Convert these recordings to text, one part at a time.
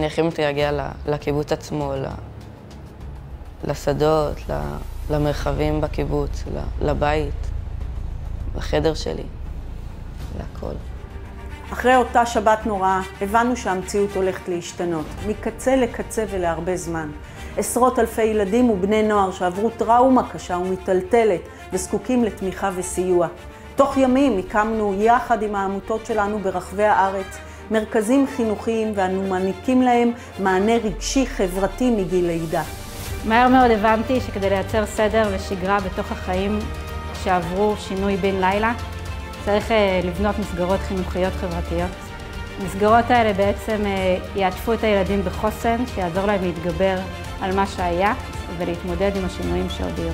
אני הכי מתגעגע לקיבוץ עצמו, לשדות, למרחבים בקיבוץ, לבית, לחדר שלי, להכל. אחרי אותה שבת נוראה, הבנו שהמציאות הולכת להשתנות, מקצה לקצה ולהרבה זמן. עשרות אלפי ילדים ובני נוער שעברו טראומה קשה ומטלטלת וזקוקים לתמיכה וסיוע. תוך ימים הקמנו יחד עם העמותות שלנו ברחבי הארץ מרכזים חינוכיים ואנו מעניקים להם מענה רגשי חברתי מגיל לידה. מהר מאוד הבנתי שכדי לייצר סדר ושגרה בתוך החיים שעברו שינוי בן לילה, צריך לבנות מסגרות חינוכיות חברתיות. המסגרות האלה בעצם יעטפו את הילדים בחוסן, שיעזור להם להתגבר על מה שהיה ולהתמודד עם השינויים שעוד יהיו.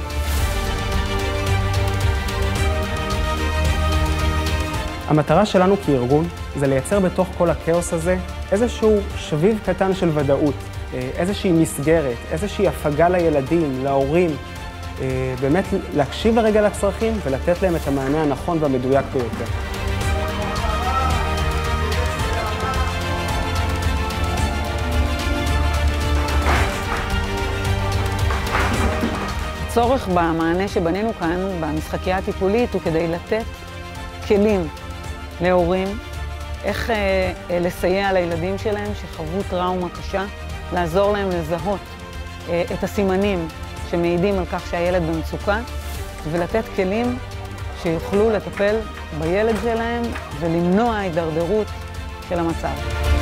המטרה שלנו כארגון זה לייצר בתוך כל הכאוס הזה איזשהו שביב קטן של ודאות, איזושהי מסגרת, איזושהי הפגה לילדים, להורים, באמת להקשיב לרגע לצרכים ולתת להם את המענה הנכון והמדויק ביותר. הצורך במענה שבנינו כאן, במשחקייה הטיפולית, הוא כדי לתת כלים להורים, איך לסייע לילדים שלהם שחוו טראומה קשה, לעזור להם לזהות את הסימנים שמעידים על כך שהילד במצוקה, ולתת כלים שיוכלו לטפל בילד שלהם ולמנוע הידרדרות של המצב.